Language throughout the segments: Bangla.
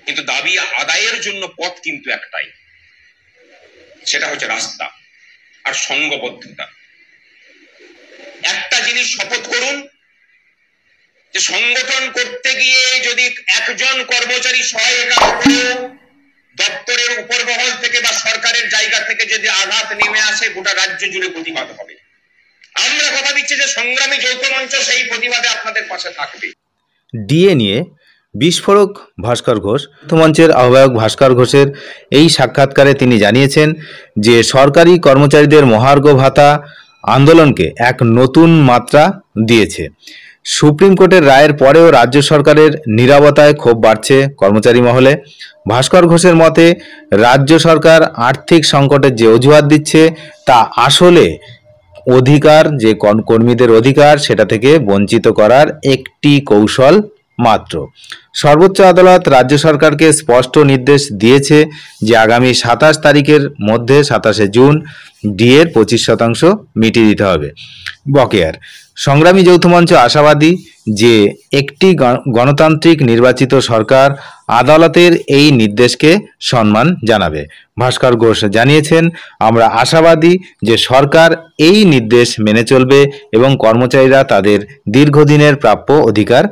কিন্তু দাবি আদায়ের জন্য পথ কিন্তু একটাই, সেটা হচ্ছে রাস্তা আর সংঘবদ্ধতা। একটা জিনিস শপথ করুন যে সংগঠন করতে গিয়ে যদি একজন কর্মচারী দপ্তরের উপর মহল থেকে বা সরকারের জায়গা থেকে যদি আঘাত নেমে আসে, গোটা রাজ্য জুড়ে প্রতিবাদ হবে। আমরা কথা দিচ্ছি যে সংগ্রামী যৌথ মঞ্চ সেই প্রতিবাদে আপনাদের পাশে থাকবে। ডিএ নিয়ে বিস্ফোরক ভাস্কর ঘোষ। মঞ্চের আহ্বায়ক ভাস্কর ঘোষের এই সাক্ষাৎকারে তিনি জানিয়েছেন যে সরকারি কর্মচারীদের মহার্ঘ ভাতা আন্দোলনকে এক নতুন মাত্রা দিয়েছে। সুপ্রিম কোর্টের রায়ের পরেও রাজ্য সরকারের নীরবতায় ক্ষোভ বাড়ছে কর্মচারী মহলে। ভাস্কর ঘোষের মতে রাজ্য সরকার আর্থিক সংকটের যে অজুহাত দিচ্ছে তা আসলে অধিকার, যে কর্মীদের অধিকার, সেটা থেকে বঞ্চিত করার একটি কৌশল মাত্র। সর্বোচ্চ আদালত রাজ্য সরকারকে স্পষ্ট নির্দেশ দিয়েছে যে আগামী 27 তারিখের মধ্যে 27শে জুন ডিএর 25% মিটিয়ে দিতে হবে বকেয়ার। সংগ্রামী যৌথ মঞ্চ আশাবাদী যে একটি গণতান্ত্রিক নির্বাচিত সরকার আদালতের এই নির্দেশকে সম্মান জানাবে। ভাস্কর ঘোষ জানিয়েছেন, আমরা আশাবাদী যে সরকার এই নির্দেশ মেনে চলবে এবং কর্মচারীরা তাদের দীর্ঘদিনের প্রাপ্য অধিকার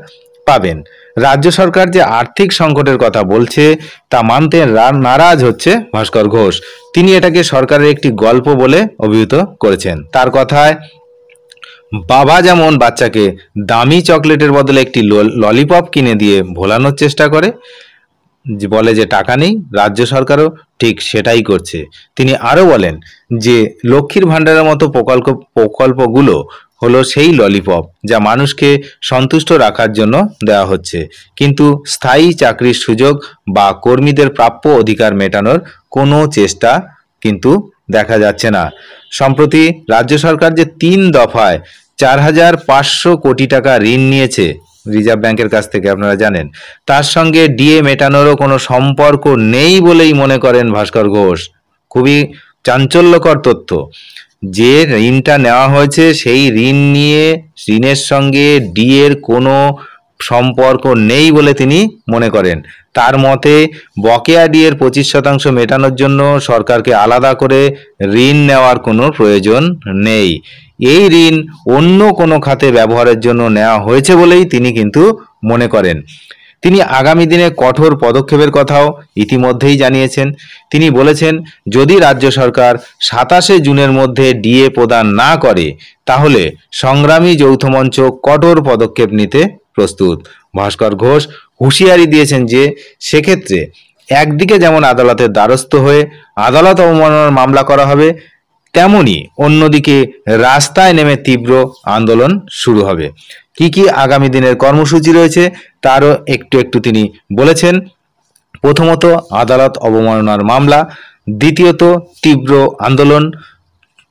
পাবেন। রাজ্য সরকার যে আর্থিক সংকটের কথা বলছে তা মানতে নারাজ হচ্ছে ভাস্কর ঘোষ। তিনি এটাকে সরকারের একটি গল্প বলে অভিহিত করেছেন। তার কথায়, বাবা যেমন বাচ্চাকে দামি চকলেটের বদলে একটি ললিপপ কিনে দিয়ে ভোলানোর চেষ্টা করে, বলে যে টাকা নেই, রাজ্য সরকারও ঠিক সেটাই করছে। তিনি আরও বলেন যে লক্ষ্মীর ভাণ্ডারের মতো প্রকল্পগুলো হলো সেই ললিপপ যা মানুষকে সন্তুষ্ট রাখার জন্য দেওয়া হচ্ছে, কিন্তু স্থায়ী চাকরির সুযোগ বা কর্মীদের প্রাপ্য অধিকার মেটানোর কোনো চেষ্টা কিন্তু দেখা যাচ্ছে না। সম্প্রতি রাজ্য সরকার যে 3 দফায় 4500 কোটি টাকা ঋণ নিয়েছে রিজার্ভ ব্যাংকের কাছ থেকে, আপনারা জানেন, তার সঙ্গে ডিএ মেটানোরও কোনো সম্পর্ক নেই বলেই মনে করেন ভাস্কর ঘোষ। খুবই চাঞ্চল্যকর তথ্য। যে ঋণটা নেওয়া হয়েছে সেই ঋণের সঙ্গে ডিএর কোনো সম্পর্ক নেই বলে তিনি মনে করেন। তার মতে বকেয়া ডিএর 25% মেটানোর জন্য সরকারকে আলাদা করে ঋণ নেওয়ার কোনো প্রয়োজন নেই। এই ঋণ অন্য কোনো খাতে ব্যবহারের জন্য নেওয়া হয়েছে বলেই তিনি কিন্তু মনে করেন। তিনি আগামী দিনে কঠোর পদক্ষেপের কথাও ইতিমধ্যেই জানিয়েছেন। তিনি বলেছেন, যদি রাজ্য সরকার 27শে জুনের মধ্যে ডিএ প্রদান না করে তাহলে সংগ্রামী যৌথ মঞ্চ কঠোর পদক্ষেপ নিতে প্রস্তুত। ভাস্কর ঘোষ হুঁশিয়ারি দিয়েছেন যে সেক্ষেত্রে একদিকে যেমন আদালতের দ্বারস্থ হয়ে আদালত অবমাননার মামলা করা হবে, তেমনি অন্যদিকে রাস্তায় নেমে তীব্র আন্দোলন শুরু হবে। কি কি আগামী দিনের কর্মসূচি রয়েছে তারও একটু তিনি বলেছেন। প্রথমত আদালত অবমাননার মামলা, দ্বিতীয়ত তীব্র আন্দোলন,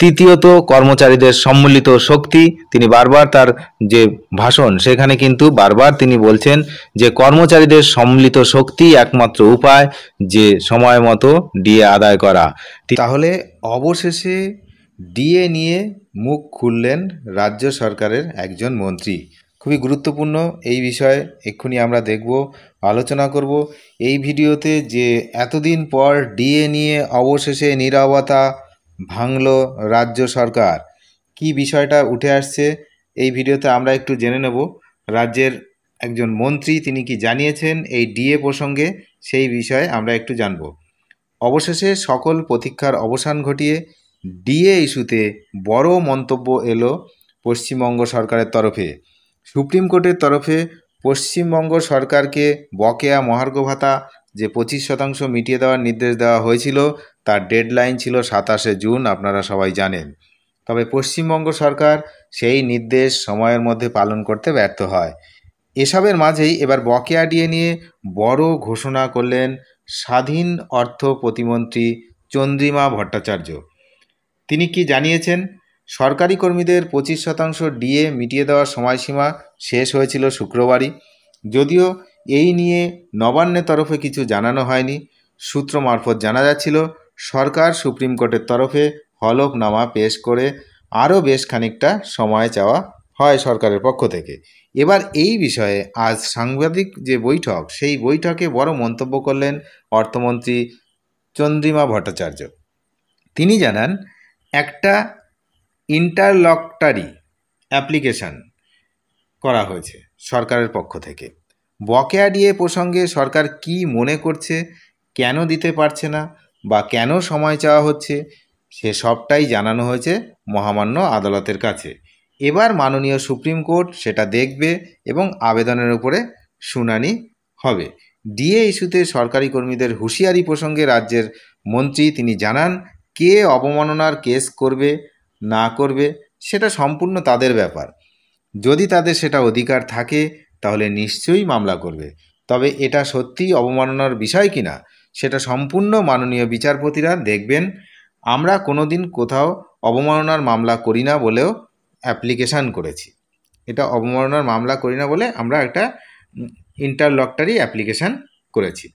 তৃতীয়ত কর্মচারীদের সম্মিলিত শক্তি। তিনি বারবার তার যে ভাষণ সেখানে কিন্তু বারবার তিনি বলছেন যে কর্মচারীদের সম্মিলিত শক্তি একমাত্র উপায় যে সময় মতো ডিএ আদায় করা। তাহলে অবশেষে ডিএ নিয়ে মুখ খুললেন রাজ্য সরকারের একজন মন্ত্রী। খুবই গুরুত্বপূর্ণ এই বিষয়ে এক্ষুনি আমরা দেখব, আলোচনা করব এই ভিডিওতে যে এতদিন পর ডিএ নিয়ে অবশেষে নীরবতা ভাঙল রাজ্য সরকার। কি বিষয়টা উঠে আসছে এই ভিডিওতে আমরা একটু জেনে নেব। রাজ্যের একজন মন্ত্রী তিনি কি জানিয়েছেন এই ডিএ প্রসঙ্গে, সেই বিষয়ে আমরা একটু জানব। অবশেষে সকল প্রতীক্ষার অবসান ঘটিয়ে ডিএ ইস্যুতে বড় মন্তব্য এলো পশ্চিমবঙ্গ সরকারের তরফে। সুপ্রিম কোর্টের তরফে পশ্চিমবঙ্গ সরকারকে বকেয়া মহার্ঘ ভাতা যে 25% মিটিয়ে দেওয়ার নির্দেশ দেওয়া হয়েছিল তার ডেডলাইন ছিল 27শে জুন, আপনারা সবাই জানেন। তবে পশ্চিমবঙ্গ সরকার সেই নির্দেশ সময়ের মধ্যে পালন করতে ব্যর্থ হয়। এসবের মাঝেই এবার বকেয়া ডিএ নিয়ে বড় ঘোষণা করলেন স্বাধীন অর্থ প্রতিমন্ত্রী চন্দ্রিমা ভট্টাচার্য। তিনি কি জানিয়েছেন, সরকারি কর্মীদের 25% ডিএ মিটিয়ে দেওয়ার সময়সীমা শেষ হয়েছিল শুক্রবারই। যদিও এই নিয়ে নবান্নের তরফে কিছু জানানো হয়নি। সূত্র মারফত জানা যাচ্ছিল সরকার সুপ্রিম কোর্টের তরফে হলফনামা পেশ করে আরও বেশ খানিকটা সময় চাওয়া হয় সরকারের পক্ষ থেকে। এবার এই বিষয়ে আজ সাংবাদিক যে বৈঠক, সেই বৈঠকে বড় মন্তব্য করলেন অর্থমন্ত্রী চন্দ্রিমা ভট্টাচার্য। তিনি জানান, একটা ইন্টারলকটারি অ্যাপ্লিকেশন করা হয়েছে সরকারের পক্ষ থেকে। বকেয়া ডিএ প্রসঙ্গে সরকার কি মনে করছে, কেন দিতে পারছে না বা কেন সময় চাওয়া হচ্ছে, সে সবটাই জানানো হয়েছে মহামান্য আদালতের কাছে। এবার মাননীয় সুপ্রিম কোর্ট সেটা দেখবে এবং আবেদনের উপরে শুনানি হবে। ডিএ ইস্যুতে সরকারি কর্মীদের হুঁশিয়ারি প্রসঙ্গে রাজ্যের মন্ত্রী তিনি জানান, কে অবমাননার কেস করবে না করবে সেটা সম্পূর্ণ তাদের ব্যাপার। যদি তাদের সেটা অধিকার থাকে তাহলে নিশ্চয়ই মামলা করবে, তবে এটা সত্যিই অবমাননার বিষয় কিনা সেটা সম্পূর্ণ মাননীয় বিচারপতিরা দেখবেন। আমরা কোনোদিন কোথাও অবমাননার মামলা করি না বলেও অ্যাপ্লিকেশান করেছি। এটা অবমাননার মামলা করি না বলে আমরা একটা ইন্টারলকটারি অ্যাপ্লিকেশান করেছি।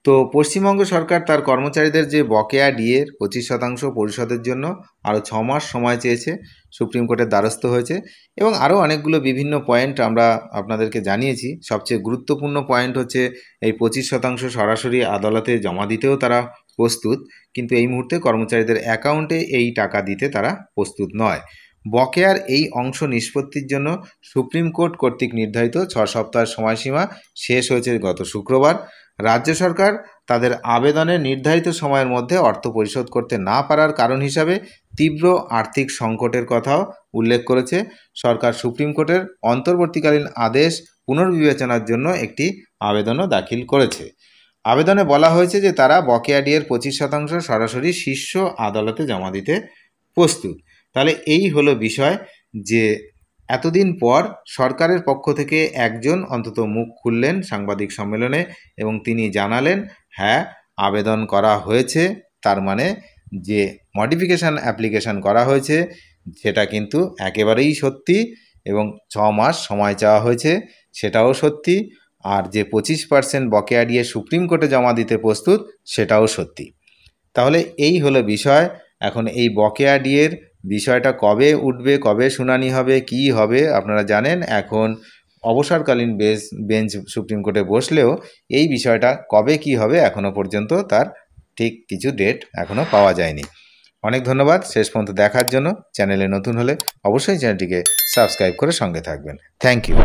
তো পশ্চিমবঙ্গ সরকার তার কর্মচারীদের যে বকেয়া ডিএর 25% পরিশোধের জন্য আরও 6 মাস সময় চেয়েছে, সুপ্রিম কোর্টের দ্বারস্থ হয়েছে এবং আরও অনেকগুলো বিভিন্ন পয়েন্ট আমরা আপনাদেরকে জানিয়েছি। সবচেয়ে গুরুত্বপূর্ণ পয়েন্ট হচ্ছে এই 25% সরাসরি আদালতে জমা দিতেও তারা প্রস্তুত, কিন্তু এই মুহূর্তে কর্মচারীদের অ্যাকাউন্টে এই টাকা দিতে তারা প্রস্তুত নয়। বকেয়ার এই অংশ নিষ্পত্তির জন্য সুপ্রিম কোর্ট কর্তৃক নির্ধারিত 6 সপ্তাহের সময়সীমা শেষ হয়েছে গত শুক্রবার। রাজ্য সরকার তাদের আবেদনের নির্ধারিত সময়ের মধ্যে অর্থ পরিশোধ করতে না পারার কারণ হিসাবে তীব্র আর্থিক সংকটের কথাও উল্লেখ করেছে। সরকার সুপ্রিম কোর্টের অন্তর্বর্তীকালীন আদেশ পুনর্বিবেচনার জন্য একটি আবেদনও দাখিল করেছে। আবেদনে বলা হয়েছে যে তারা বকেয়া ডিএর 25% সরাসরি শীর্ষ আদালতে জমা দিতে প্রস্তুত। তাহলে এই হলো বিষয় যে এতদিন পর সরকারের পক্ষ থেকে একজন অন্তত মুখ খুললেন সাংবাদিক সম্মেলনে এবং তিনি জানালেন, হ্যাঁ আবেদন করা হয়েছে, তার মানে যে মডিফিকেশান অ্যাপ্লিকেশান করা হয়েছে সেটা কিন্তু একেবারেই সত্যি এবং 6 মাস সময় চাওয়া হয়েছে সেটাও সত্যি, আর যে 25% বকেয়া ডিএ সুপ্রিম কোর্টে জমা দিতে প্রস্তুত সেটাও সত্যি। তাহলে এই হলো বিষয়। এখন এই বকেয়া ডিএর বিষয়টা কবে উঠবে, কবে শুনানি হবে, কি হবে আপনারা জানেন। এখন অবসরকালীন বেঞ্চ সুপ্রিম কোর্টে বসলেও এই বিষয়টা কবে কি হবে এখনও পর্যন্ত তার ঠিক কিছু ডেট এখনও পাওয়া যায়নি। অনেক ধন্যবাদ শেষ পর্যন্ত দেখার জন্য। চ্যানেলে নতুন হলে অবশ্যই চ্যানেলটিকে সাবস্ক্রাইব করে সঙ্গে থাকবেন। Thank you.